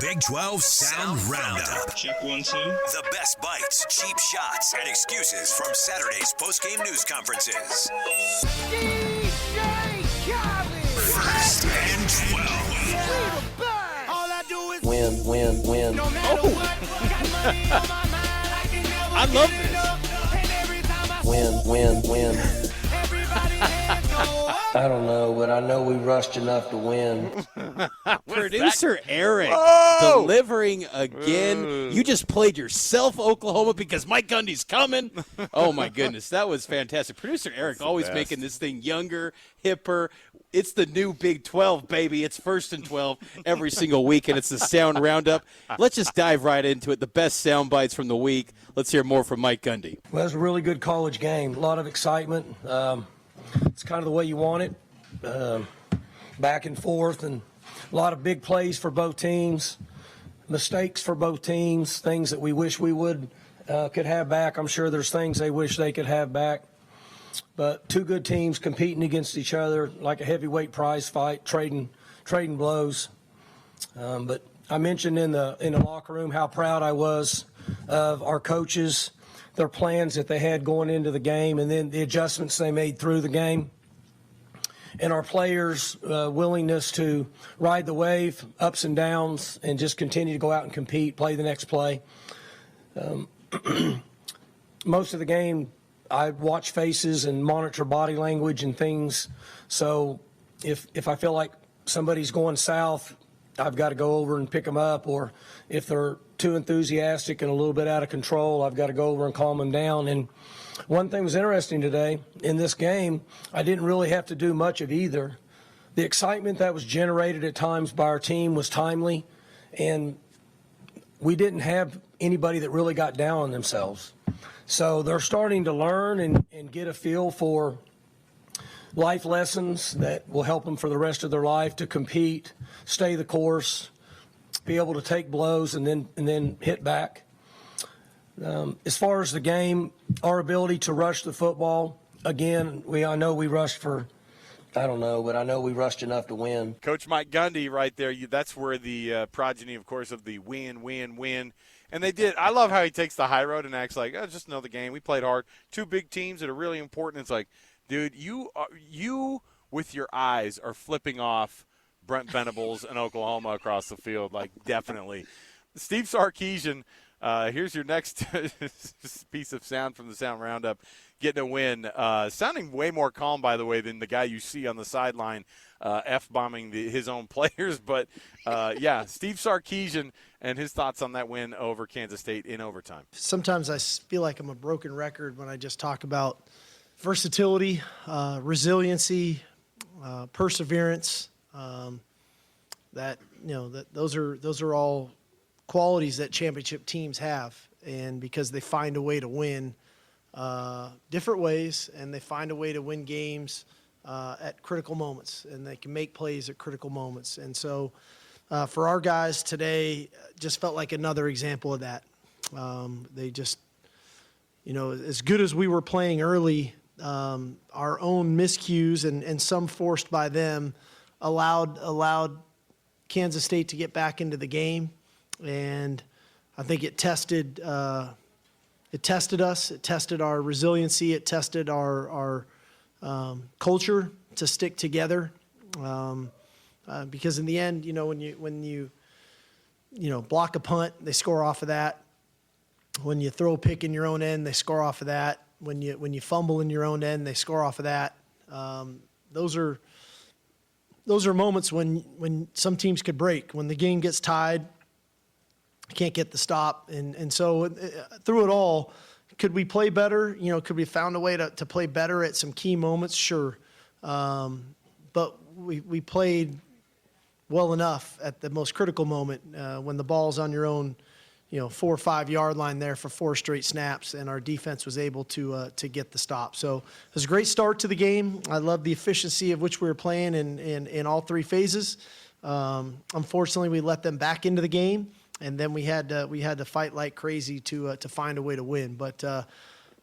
Big 12 Sound Roundup. Check 1, 2. The best bites, cheap shots, and excuses from Saturday's postgame news conferences. First and 12. All I do is Win. no matter what. I love this. Win. I don't know, but I know we rushed enough to win. Producer Eric Oh! delivering again. You just played yourself, Oklahoma, because Mike Gundy's coming. Oh, my goodness. That was fantastic. Producer Eric always best. making this thing younger, hipper. It's the new Big 12, baby. It's first and 12 every single week, and it's the Sound Roundup. Let's just dive right into it. The best sound bites from the week. Let's hear more from Mike Gundy. Well, it was a really good college game. A lot of excitement. It's kind of the way you want it. Back and forth, and a lot of big plays for both teams. Mistakes for both teams. Things that we wish we could have back. I'm sure there's things they wish they could have back. But two good teams competing against each other like a heavyweight prize fight, trading blows. But I mentioned in the locker room how proud I was of our coaches, their plans that they had going into the game, and then the adjustments they made through the game. And our players' willingness to ride the wave, ups and downs, and just continue to go out and compete, play the next play. Most of the game, I watch faces and monitor body language and things. So if I feel like somebody's going south, I've got to go over and pick them up. Or if they're too enthusiastic and a little bit out of control, I've got to go over and calm them down. And one thing was interesting today in this game, I didn't really have to do much of either. The excitement that was generated at times by our team was timely, and we didn't have anybody that really got down on themselves. So they're starting to learn and get a feel for life lessons that will help them for the rest of their life to compete, stay the course, be able to take blows and then hit back. As far as the game, our ability to rush the football, again, I know we rushed enough to win. Coach Mike Gundy right there, that's where the progeny, of course, of the win. And they did. I love how he takes the high road and acts like, just another game. We played hard. Two big teams that are really important. It's like, dude, you with your eyes are flipping off Brent Venables and Oklahoma across the field. Like, definitely. Steve Sarkisian, here's your next piece of sound from the Sound Roundup, getting a win. Sounding way more calm, by the way, than the guy you see on the sideline F-bombing his own players. But, Steve Sarkisian and his thoughts on that win over Kansas State in overtime. Sometimes I feel like I'm a broken record when I just talk about versatility, resiliency, perseverance. Those are all qualities that championship teams have, and because they find a way to win different ways, and they find a way to win games at critical moments, and they can make plays at critical moments. And so for our guys today, just felt like another example of that. They just, as good as we were playing early, our own miscues and some forced by them allowed Kansas State to get back into the game. And I think it tested us. It tested our resiliency. It tested our culture to stick together. Because in the end, when you block a punt, they score off of that. When you throw a pick in your own end, they score off of that. When you fumble in your own end, they score off of that. Those are moments when some teams could break. When the game gets tied, you can't get the stop. And so through it all, could we play better? Could we found a way to play better at some key moments? Sure. But we played well enough at the most critical moment when the ball's on your own 4 or 5 yard line there for 4 straight snaps, and our defense was able to get the stop. So it was a great start to the game. I love the efficiency of which we were playing in all 3 phases. Unfortunately, we let them back into the game, and then we had to fight like crazy to find a way to win. But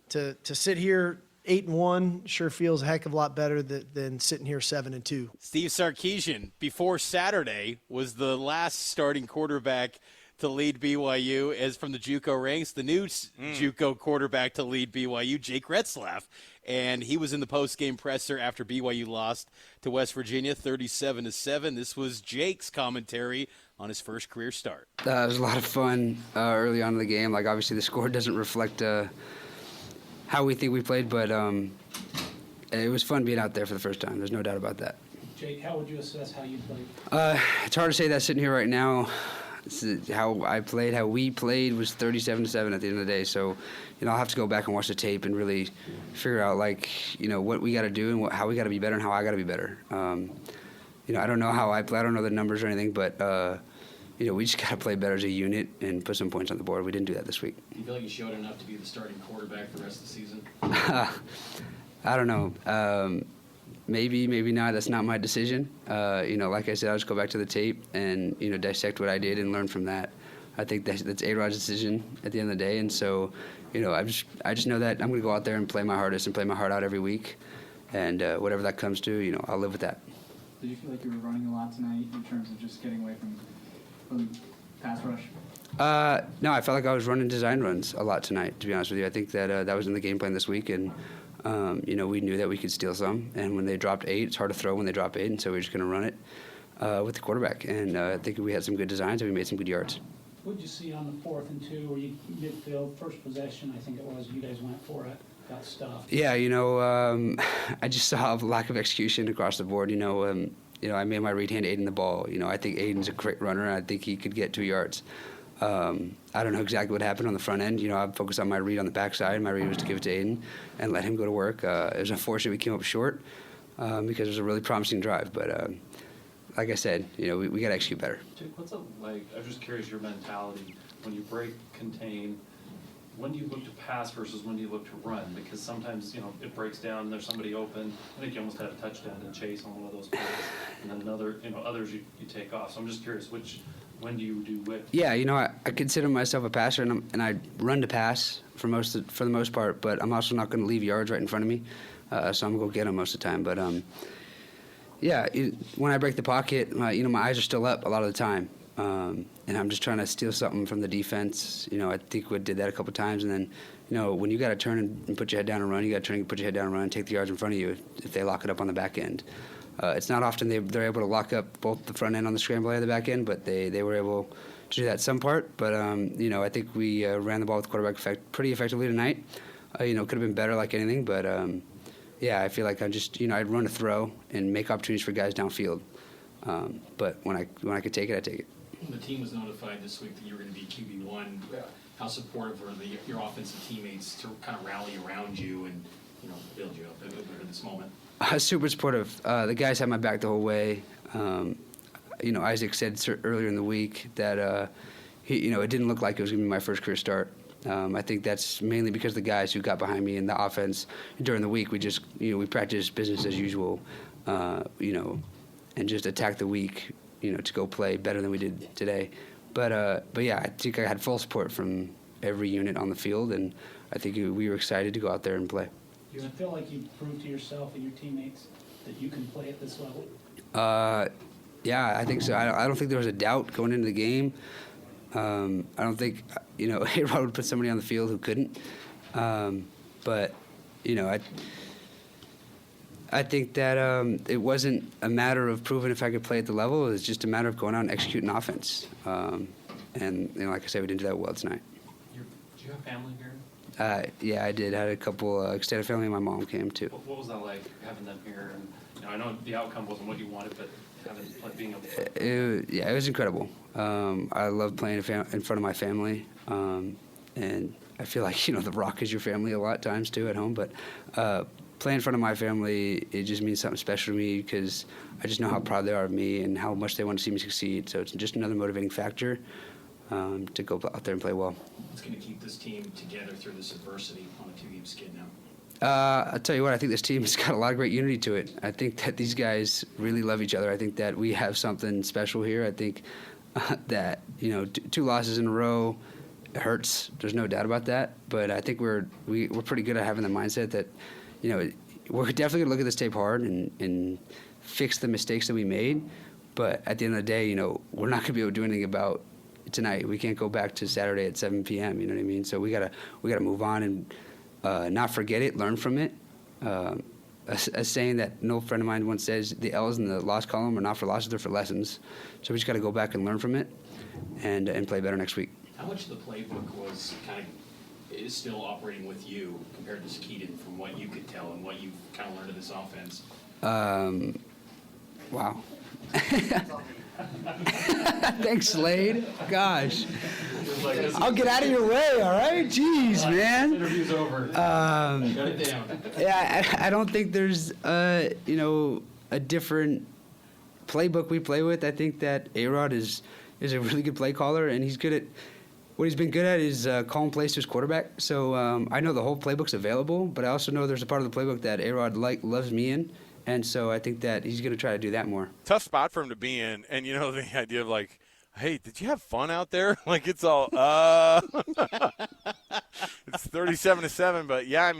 to sit here 8-1 sure feels a heck of a lot better than sitting here 7-2. Steve Sarkisian, before Saturday, was the last starting quarterback to lead BYU as from the JUCO ranks. The new JUCO quarterback to lead BYU, Jake Retzlaff, and he was in the post-game presser after BYU lost to West Virginia 37-7. This was Jake's commentary on his first career start. It was a lot of fun early on in the game. Like, obviously the score doesn't reflect how we think we played, but it was fun being out there for the first time. There's no doubt about that. Jake, how would you assess how you played? It's hard to say that sitting here right now. How I played, how we played was 37-7 at the end of the day. So, I'll have to go back and watch the tape and really figure out, what we got to do and how we got to be better and how I got to be better. I don't know how I play. I don't know the numbers or anything, but, we just got to play better as a unit and put some points on the board. We didn't do that this week. Do you feel like you showed enough to be the starting quarterback for the rest of the season? I don't know. Maybe, maybe not. That's not my decision. Like I said, I'll just go back to the tape and, dissect what I did and learn from that. I think that's A-Rod's decision at the end of the day. And so, I just know that I'm going to go out there and play my hardest and play my heart out every week. And whatever that comes to, I'll live with that. Did you feel like you were running a lot tonight in terms of just getting away from pass rush? No, I felt like I was running design runs a lot tonight, to be honest with you. I think that that was in the game plan this week. And we knew that we could steal some, and when they dropped 8, it's hard to throw when they drop 8, and so we're just going to run it with the quarterback. And I think we had some good designs, and we made some good yards. What did you see on the 4th and 2, where you midfield, first possession, I think it was, you guys went for it, got stuffed? Yeah, I just saw a lack of execution across the board. I made my read hand Aiden the ball. I think Aiden's a great runner, and I think he could get 2 yards. I don't know exactly what happened on the front end. I focused on my read on the backside. My read was to give it to Aiden and let him go to work. It was unfortunate we came up short because it was a really promising drive. But like I said, we got to execute better. Jake, what's up? I'm just curious your mentality when you break, contain. When do you look to pass versus when do you look to run? Because sometimes it breaks down and there's somebody open. I think you almost had a touchdown to Chase on one of those plays, and then others you take off. So I'm just curious when do you do which? Yeah, I consider myself a passer, and I run to pass for the most part, but I'm also not going to leave yards right in front of me, so I'm going to go get them most of the time. But, when I break the pocket, my eyes are still up a lot of the time, and I'm just trying to steal something from the defense. I think we did that a couple times, and then, when you got to turn and put your head down and run, you got to turn and put your head down and run and take the yards in front of you if they lock it up on the back end. It's not often they're able to lock up both the front end on the scramble and the back end, but they were able to do that some part. But, I think we ran the ball with quarterback pretty effectively tonight. Could have been better like anything, but, I feel like I'd run a throw and make opportunities for guys downfield. But when I could take it, I take it. The team was notified this week that you were going to be QB1. How supportive were your offensive teammates to kind of rally around you and build you up at this moment? Super supportive. The guys had my back the whole way. Isaac said earlier in the week that it didn't look like it was going to be my first career start. I think that's mainly because the guys who got behind me in the offense during the week, we just we practiced business as usual, and just attacked the week, to go play better than we did today. But yeah, I think I had full support from every unit on the field, and I think we were excited to go out there and play. Do you feel like you proved to yourself and your teammates that you can play at this level? Yeah, I think so. I don't think there was a doubt going into the game. I don't think, A-Rod would put somebody on the field who couldn't. But, I think that it wasn't a matter of proving if I could play at the level. It was just a matter of going out and executing offense. And, like I said, we didn't do that well tonight. Do you have family here? Yeah, I did. I had a couple extended family, and my mom came too. What was that like, having them here? And I know the outcome wasn't what you wanted, but being able to play. It was incredible. I love playing in front of my family, and I feel like The Rock is your family a lot of times too at home. But playing in front of my family, it just means something special to me because I just know how proud they are of me and how much they want to see me succeed. So it's just another motivating factor to go out there and play well. What's going to keep this team together through this adversity on a 2-game skid now? I'll tell you what, I think this team has got a lot of great unity to it. I think that these guys really love each other. I think that we have something special here. I think that, 2 losses in a row hurts. There's no doubt about that. But I think we're pretty good at having the mindset that, we're definitely going to look at this tape hard and fix the mistakes that we made. But at the end of the day, we're not going to be able to do anything about tonight. We can't go back to Saturday at 7 p.m. You know what I mean? So we gotta move on and not forget it, learn from it. A saying that an old friend of mine once says, the L's in the loss column are not for losses, they're for lessons. So we just got to go back and learn from it and play better next week. How much of the playbook was is still operating with you compared to Keaton from what you could tell and what you've kind of learned of this offense? Wow. Thanks, Slade. Gosh. I'll get out of your way, all right? Jeez, man. Interview's over. Shut it down. Yeah, I don't think there's, a different playbook we play with. I think that A-Rod is a really good play caller, and he's good at what he's been good at is calling plays to his quarterback. So I know the whole playbook's available, but I also know there's a part of the playbook that A-Rod loves me in. And so I think that he's going to try to do that more. Tough spot for him to be in. And, the idea of like, hey, did you have fun out there? Like it's all, it's 37-7. But, yeah,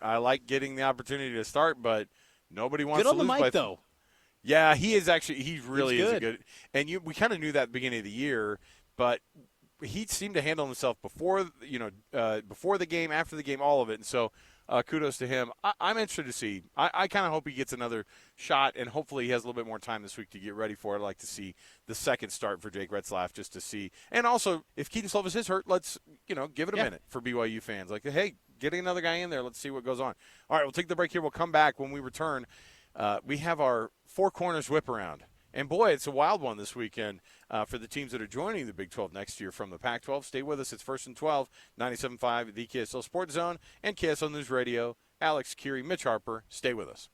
I like getting the opportunity to start, but nobody wants Good to on lose the mic, though. Yeah, he is actually – he really is a good – and we kind of knew that at the beginning of the year, but he seemed to handle himself before the game, after the game, all of it. And so – kudos to him. I'm interested to see. I kind of hope he gets another shot, and hopefully he has a little bit more time this week to get ready for it. I'd like to see the second start for Jake Retzlaff just to see. And also, if Keaton Slovis is hurt, let's give it a minute for BYU fans. Like, hey, getting another guy in there. Let's see what goes on. All right, we'll take the break here. We'll come back. When we return, we have our Four Corners whip around. And, boy, it's a wild one this weekend for the teams that are joining the Big 12 next year from the Pac-12. Stay with us. It's 1st and 12, 97.5, the KSL Sports Zone, and KSL News Radio. Alex, Kirry, Mitch Harper. Stay with us.